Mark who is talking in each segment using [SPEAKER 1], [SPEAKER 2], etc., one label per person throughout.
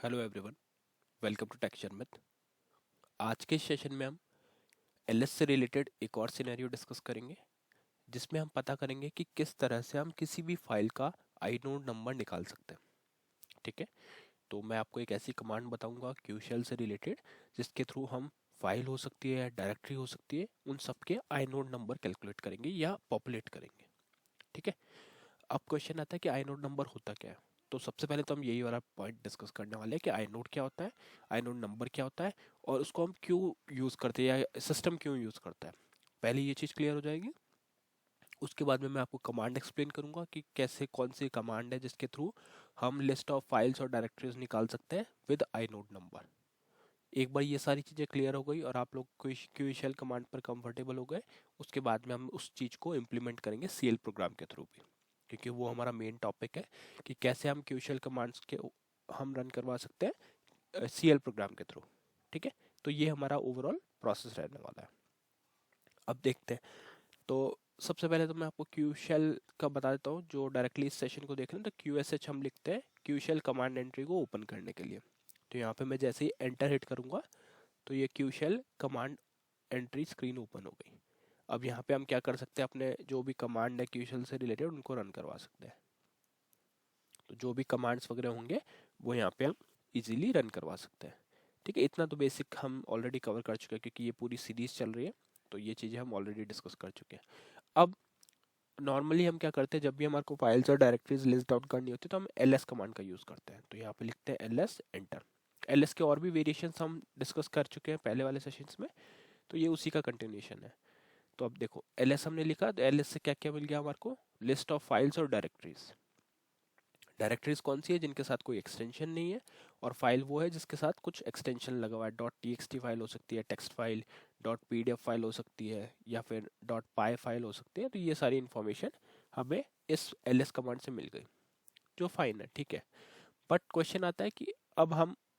[SPEAKER 1] Hello everyone, welcome to tech Janmit. आज के session में हम एलएस से रिलेटेड एक और सिनेरियो डिस्कस करेंगे, जिसमें हम पता करेंगे कि किस तरह से हम किसी भी फाइल का आइनोड नंबर निकाल सकते हैं। ठीक है, तो मैं आपको एक ऐसी कमांड बताऊंगा क्यू शेल से रिलेटेड, जिसके थ्रू हम फाइल हो सकती है, डायरेक्टरी हो सकती है, उन सब के आइनोड नंबर कैलकुलेट करेंगे या पॉपुलेट करेंगे। ठीक है, अब क्वेश्चन आता है कि आइनोड नंबर होता क्या है। तो सबसे पहले तो हम यही वाला पॉइंट डिस्कस करने वाले हैं कि आइनोड क्या होता है, आइनोड नंबर क्या होता है, और उसको हम क्यों यूज़ करते हैं या सिस्टम क्यों यूज़ करता है। पहले ये चीज़ क्लियर हो जाएगी। उसके बाद में मैं आपको कमांड एक्सप्लेन करूंगा कि कैसे कौन सी कमांड है जिसके थ्रू हम लिस्ट ऑफ फाइल्स और डायरेक्टरीज निकाल सकते हैं विद आइनोड नंबर। एक बार ये सारी चीज़ें क्लियर हो गई और आप लोग क्यू शेल कमांड पर कंफर्टेबल हो गए, उसके बाद में हम उस चीज़ को इम्प्लीमेंट करेंगे सीएल प्रोग्राम के थ्रू भी, क्योंकि वो हमारा मेन टॉपिक है कि कैसे हम क्यू शेल कमांड्स के हम रन करवा सकते हैं सीएल प्रोग्राम के थ्रू। ठीक है, तो ये हमारा ओवरऑल प्रोसेस रहने वाला है। अब देखते हैं। तो सबसे पहले तो मैं आपको क्यू शेल का बता देता हूँ। जो डायरेक्टली इस सेशन को देख रहे हैं तो क्यू एस एच हम लिखते हैं क्यू शेल कमांड एंट्री को ओपन करने के लिए। तो यहाँ पे मैं जैसे ही एंटर हिट करूँगा तो ये Q shell command entry screen open हो गई। अब यहाँ पे हम क्या कर सकते हैं, अपने जो भी कमांड है क्यू शेल से रिलेटेड उनको रन करवा सकते हैं। तो जो भी कमांड्स वगैरह होंगे वो यहाँ पे हम इजीली रन करवा सकते हैं। ठीक है, इतना तो बेसिक हम ऑलरेडी कवर कर चुके हैं, क्योंकि ये पूरी सीरीज चल रही है तो ये चीज़ें हम ऑलरेडी डिस्कस कर चुके हैं। अब नॉर्मली हम क्या करते हैं, जब भी हमारे को फाइल्स और डायरेक्टरीज लिस्ट आउट करनी होती है तो हम एल कमांड का यूज़ करते हैं। तो यहाँ पे लिखते हैं एल एंटर। एल के और भी वेरिएशंस हम डिस्कस कर चुके हैं पहले वाले सेशंस में, तो ये उसी का कंटिन्यूशन है। तो अब देखो एल हमने लिखा, तो एल से क्या क्या मिल गया हमारे को, लिस्ट ऑफ फाइल्स और डायरेक्टरीज। डायरेक्टरीज कौन सी है, जिनके साथ कोई एक्सटेंशन नहीं है, और फाइल वो है जिसके साथ कुछ एक्सटेंशन लगा हुआ है। Dot T x T file हो सकती है, text file, dot P D F file हो सकती है, या फिर डॉट पाई फाइल हो सकती है। तो ये सारी इन्फॉर्मेशन हमें इस एल एस कमांड से मिल गई, जो फाइन है। ठीक है, बट क्वेश्चन आता है कि अब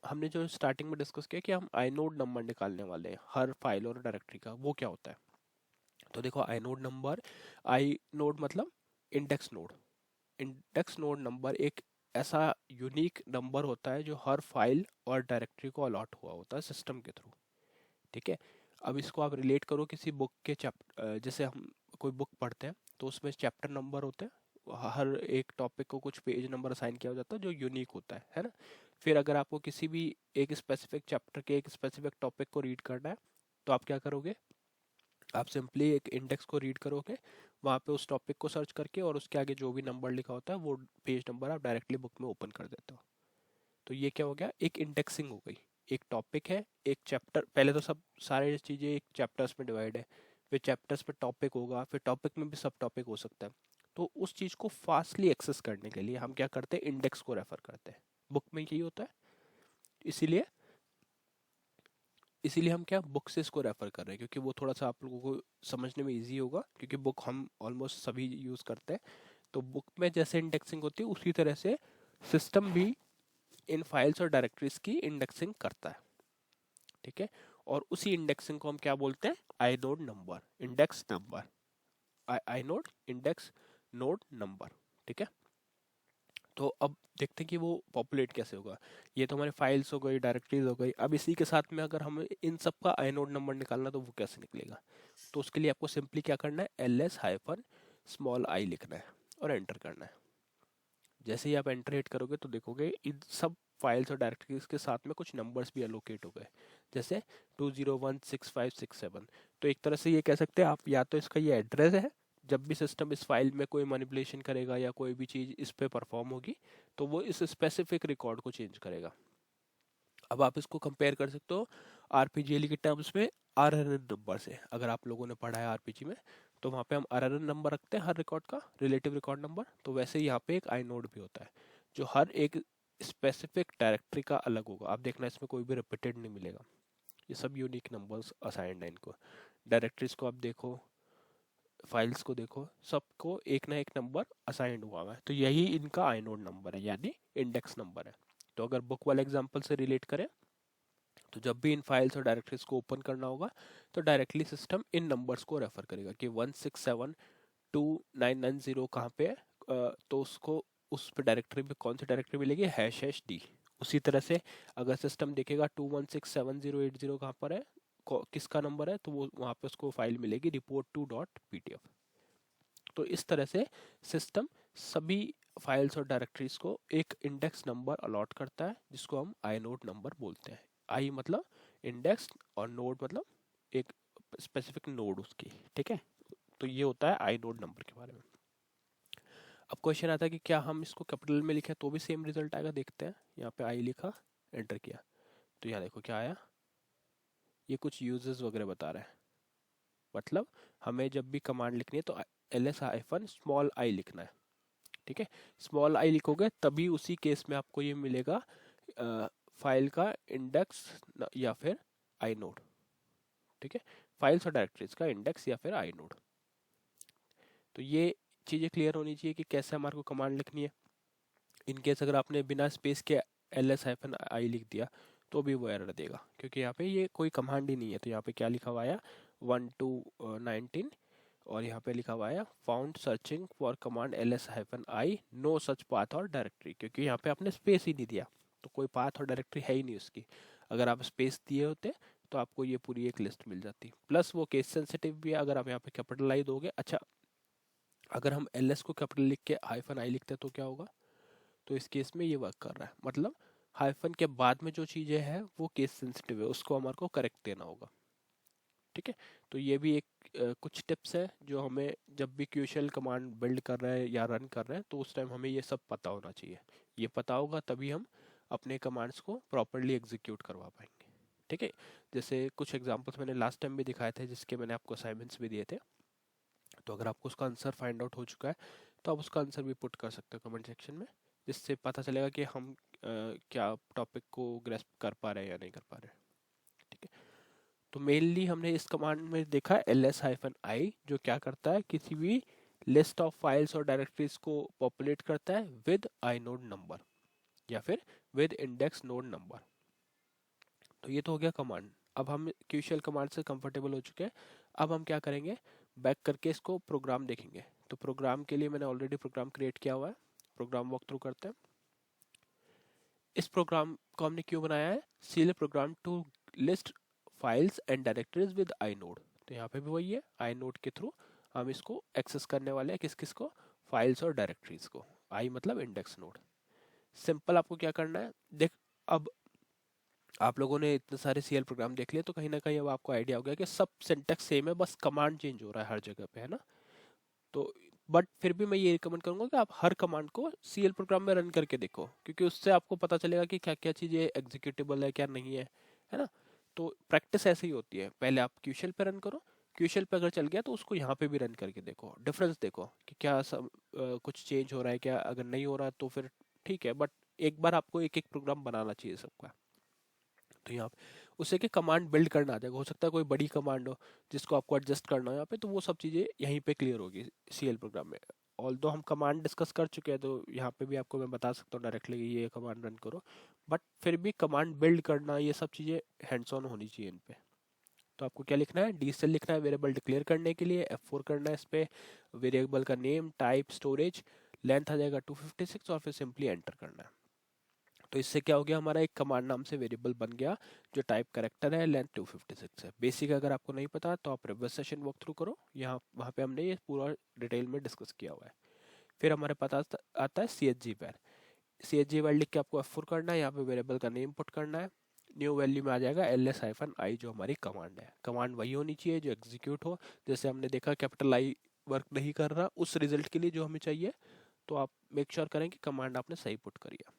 [SPEAKER 1] हमने जो स्टार्टिंग में डिस्कस किया कि हम आइनोड नंबर निकालने वाले हैं हर फाइल और डायरेक्टरी का, वो क्या होता है। तो देखो आइनोड नंबर, आई नोड मतलब index node. Index node number एक ऐसा यूनिक नंबर होता है जो हर फाइल और डायरेक्टरी को अलॉट हुआ होता है सिस्टम के थ्रू। ठीक है, अब इसको आप रिलेट करो किसी बुक के चैप्टर, जैसे हम कोई बुक पढ़ते हैं तो उसमें चैप्टर नंबर होते हैं, हर एक टॉपिक को कुछ पेज नंबर असाइन किया जाता है जो यूनिक होता है ना। फिर अगर आपको किसी भी एक स्पेसिफिक चैप्टर के एक स्पेसिफिक टॉपिक को रीड करना है तो आप क्या करोगे, आप सिंपली एक इंडेक्स को रीड करोगे, वहाँ पे उस टॉपिक को सर्च करके और उसके आगे जो भी नंबर लिखा होता है वो पेज नंबर आप डायरेक्टली बुक में ओपन कर देते हो। तो ये क्या हो गया, एक इंडेक्सिंग हो गई। एक टॉपिक है, एक चैप्टर, पहले तो सब सारी चीज़ें एक चैप्टर्स में डिवाइड है, फिर चैप्टर्स पे टॉपिक होगा, फिर टॉपिक में भी सब टॉपिक हो सकता है। तो उस चीज़ को फास्टली एक्सेस करने के लिए हम क्या करते हैं, इंडेक्स को रेफर करते हैं। बुक में यही होता है, इसीलिए इसीलिए हम क्या बुक से इसको रेफर कर रहे हैं, क्योंकि वो थोड़ा सा आप लोगों को समझने में इजी होगा, क्योंकि बुक हम ऑलमोस्ट सभी यूज़ करते हैं। तो बुक में जैसे इंडेक्सिंग होती है उसी तरह से सिस्टम भी इन फाइल्स और डायरेक्टरीज की इंडेक्सिंग करता है। ठीक है, और उसी इंडेक्सिंग को हम क्या बोलते हैं, inode number, index number, inode index node number. ठीक है, तो अब देखते हैं कि वो पॉपुलेट कैसे होगा। ये तो हमारे फाइल्स हो गई, डायरेक्टरीज हो गई। अब इसी के साथ में अगर हमें इन सब का आइनोड नंबर निकालना तो वो कैसे निकलेगा। तो उसके लिए आपको सिंपली क्या करना है, L S hyphen small I लिखना है और एंटर करना है। जैसे ही आप एंटर हिट करोगे तो देखोगे इन सब फाइल्स और डायरेक्टरीज के साथ में कुछ नंबर्स भी एलोकेट हो गए, जैसे 2016567। तो एक तरह से ये कह सकते हैं आप, या तो इसका ये एड्रेस है, जब भी सिस्टम इस फाइल में कोई मैनिपुलेशन करेगा या कोई भी चीज़ इस पे परफॉर्म होगी तो वो इस स्पेसिफिक रिकॉर्ड को चेंज करेगा। अब आप इसको कंपेयर कर सकते हो आरपीजीएल के टर्म्स में आरआरएन नंबर से। अगर आप लोगों ने पढ़ा है आरपीजी में तो वहाँ पे हम आरआरएन नंबर रखते हैं हर रिकॉर्ड का, रिलेटिव रिकॉर्ड नंबर। तो वैसे ही यहाँ पे एक आई नोड भी होता है जो हर एक स्पेसिफिक डायरेक्टरी का अलग होगा। आप देखना इसमें कोई भी रिपीटेड नहीं मिलेगा, ये सब यूनिक नंबर्स असाइंड है इनको। डायरेक्टरीज को आप देखो, फाइल्स को देखो, सबको एक ना एक नंबर असाइंड हुआ है। तो यही इनका आई नोड नंबर है, यानी इंडेक्स नंबर है। तो अगर बुक वाले एग्जाम्पल से रिलेट करें तो जब भी इन फाइल्स और डायरेक्टरीज को ओपन करना होगा तो डायरेक्टली सिस्टम इन नंबर्स को रेफर करेगा कि 1672990 कहाँ पे है। तो उसको उस पे डायरेक्टरी में कौन सी डायरेक्टरी मिलेगी, हैश हैश डी, उसी तरह से अगर सिस्टम देखेगा 2167080 कहाँ पर है, किसका नंबर है, तो वो वहाँ पे उसको फाइल मिलेगी report2.ptf। तो इस तरह से सिस्टम सभी फाइल्स और डायरेक्टरीज को एक इंडेक्स नंबर अलॉट करता है, जिसको हम आई नोड नंबर बोलते हैं। आई मतलब इंडेक्स और नोड मतलब एक स्पेसिफिक नोड उसकी, ठीक है। तो ये होता है आई नोड नंबर के बारे में। अब क्वेश्चन आता है कि क्या हम इसको कैपिटल में लिखें तो भी सेम रिजल्ट आएगा, देखते हैं। यहाँ पे आई लिखा, एंटर किया, तो यहाँ देखो क्या आया, ये कुछ यूजेस वगैरह बता रहा है। मतलब हमें जब भी कमांड लिखनी है तो ls-small i लिखना है, ठीक है। स्मॉल आई लिखोगे तभी उसी केस में आपको ये मिलेगा फाइल का इंडेक्स या फिर आई नोड, ठीक है। फाइल्स और डायरेक्टरीज का इंडेक्स या फिर आई नोड। तो ये चीज़ें क्लियर होनी चाहिए कि कैसे हमारे को कमांड लिखनी है। इनकेस अगर आपने बिना स्पेस के ls-i लिख दिया तो भी वो एरर देगा, क्योंकि यहाँ पे ये कोई कमांड ही नहीं है। तो यहाँ पे क्या लिखा हुआ है, 1 to 19, और यहाँ पे लिखा हुआ है found searching for command ls-i no such path और डायरेक्टरी, क्योंकि यहाँ पे आपने स्पेस ही नहीं दिया, तो कोई पाथ और डायरेक्टरी है ही नहीं उसकी। अगर आप स्पेस दिए होते तो आपको ये पूरी एक लिस्ट मिल जाती। प्लस वो केस सेंसिटिव भी है, अगर आप यहाँ पे कैपिटल आई दोगे। अच्छा, अगर हम ls को कैपिटल लिख के -i लिखते हैं तो क्या होगा, तो इस केस में ये वर्क कर रहा है। मतलब हाइफन के बाद में जो चीज़ें हैं वो केस सेंसिटिव है, उसको हमारे को करेक्ट देना होगा, ठीक है। तो ये भी एक कुछ टिप्स है जो हमें जब भी क्यूशल कमांड बिल्ड कर रहे हैं या रन कर रहे हैं तो उस टाइम हमें ये सब पता होना चाहिए। ये पता होगा तभी हम अपने कमांड्स को प्रॉपरली एग्जीक्यूट करवा पाएंगे, ठीक है। जैसे कुछ एग्जांपल्स मैंने लास्ट टाइम भी दिखाए थे, जिसके मैंने आपको असाइनमेंट्स भी दिए थे। तो अगर आपको उसका आंसर फाइंड आउट हो चुका है तो आप उसका आंसर भी पुट कर सकते हो कमेंट सेक्शन में, जिससे पता चलेगा कि हम क्या टॉपिक को ग्रेस्प कर पा रहे हैं या नहीं कर पा रहे हैं, ठीक है। तो मेनली हमने इस कमांड में देखा ls-i, जो क्या करता है, किसी भी लिस्ट ऑफ फाइल्स और डायरेक्टरीज को पॉपुलेट करता है विद आई नोड नंबर या फिर विद इंडेक्स नोड नंबर। तो ये तो हो गया कमांड। अब हम क्यूशल कमांड से कंफर्टेबल हो चुके हैं। अब हम क्या करेंगे, बैक करके इसको प्रोग्राम देखेंगे। तो प्रोग्राम के लिए मैंने ऑलरेडी प्रोग्राम क्रिएट किया हुआ है, प्रोग्राम वॉक थ्रू करते हैं। इस प्रोग्राम को हमने क्यों बनाया है, CL program to list files and directories with inode. तो यहाँ पे भी वही है, आई नोड के थ्रू हम इसको एक्सेस करने वाले हैं, किस किस को, फाइल्स और डायरेक्टरीज को। आई मतलब इंडेक्स नोड। सिंपल आपको क्या करना है, देख, अब आप लोगों ने इतने सारे सीएल प्रोग्राम देख लिए तो कहीं ना कहीं अब आपको आइडिया हो गया कि सब सिंटेक्स सेम है, बस कमांड चेंज हो रहा है हर जगह पे, है ना। तो बट फिर भी मैं ये रिकमेंड करूंगा कि आप हर कमांड को सीएल प्रोग्राम में रन करके देखो, क्योंकि उससे आपको पता चलेगा कि क्या क्या चीज़ें एग्जीक्यूटेबल है क्या नहीं है ना। तो प्रैक्टिस ऐसे ही होती है, पहले आप क्यूशल पे रन करो, क्यूशल पे अगर चल गया तो उसको यहाँ पे भी रन करके देखो, डिफरेंस देखो कि क्या सब कुछ चेंज हो रहा है क्या। अगर नहीं हो रहा तो फिर ठीक है, बट एक बार आपको एक एक प्रोग्राम बनाना चाहिए सबका। तो यहाँ पे उससे कि कमांड बिल्ड करना आ जाएगा। हो सकता है कोई बड़ी कमांड हो जिसको आपको एडजस्ट करना हो यहाँ पे, तो वो सब चीज़ें यहीं पे क्लियर होगी सीएल प्रोग्राम में। ऑल दो हम कमांड डिस्कस कर चुके हैं तो यहाँ पे भी आपको मैं बता सकता हूँ डायरेक्टली ये कमांड रन करो, बट फिर भी कमांड बिल्ड करना ये सब चीज़ें हैंड्स ऑन होनी चाहिए इन पे। तो आपको क्या लिखना है, डी सेल लिखना है वेरिएबल डिक्लेयर करने के लिए, F4 करना है इस पे, वेरिएबल का नेम, टाइप, स्टोरेज, लेंथ आ जाएगा 256 और फिर सिंपली एंटर करना है। तो इससे क्या हो गया, हमारा एक कमांड नाम से वेरिएबल बन गया जो टाइप करेक्टर है, लेंथ 256 है। बेसिक अगर आपको नहीं पता तो आप रिवर्स सेशन वॉक थ्रू करो, यहाँ वहाँ पे हमने ये पूरा डिटेल में डिस्कस किया हुआ है। फिर हमारे पास आता है CHG वैर। CHG वैर लिख के आपको F4 करना है, यहाँ पे वेरिएबल का नेम पुट करना है, न्यू वैल्यू में आ जाएगा ls-i जो हमारी कमांड है। कमांड वही होनी चाहिए जो एग्जीक्यूट हो। जैसे हमने देखा कैपिटल आई वर्क नहीं कर रहा उस रिजल्ट के लिए जो हमें चाहिए, तो आप मेक श्योर करें कि कमांड आपने सही पुट करी है।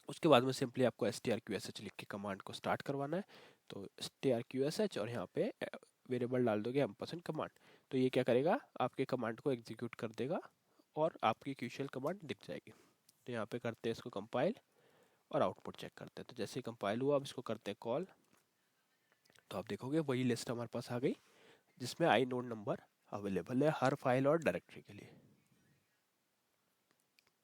[SPEAKER 1] उसके बाद में सिंपली आपको strqsh लिख के कमांड को स्टार्ट करवाना है। तो strqsh और यहाँ पे वेरिएबल डाल दोगे एम्परसेंड कमांड, तो ये क्या करेगा, आपके कमांड को एग्जीक्यूट कर देगा और आपकी क्यूशल कमांड दिख जाएगी। तो यहाँ पे करते हैं इसको कंपाइल और आउटपुट चेक करते हैं। तो जैसे ही कंपाइल हुआ अब इसको करते हैं कॉल, तो आप देखोगे वही लिस्ट हमारे पास आ गई जिसमें आई नोड नंबर अवेलेबल है हर फाइल और डायरेक्टरी के लिए,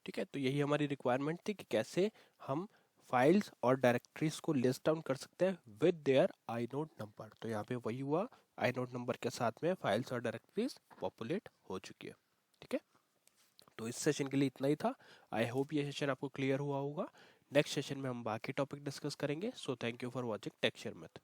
[SPEAKER 1] ठीक है। तो यही हमारी रिक्वायरमेंट थी कि कैसे हम फाइल्स और डायरेक्टरीज को लिस्ट डाउन कर सकते हैं with their inode number. तो यहाँ पे वही हुआ, आई नोड नंबर के साथ में फाइल्स और डायरेक्टरीज पॉपुलेट हो चुकी है, ठीक है। तो इस सेशन के लिए इतना ही था। आई होप ये सेशन आपको क्लियर हुआ होगा। नेक्स्ट सेशन में हम बाकी टॉपिक डिस्कस करेंगे। So thank you for watching texture math.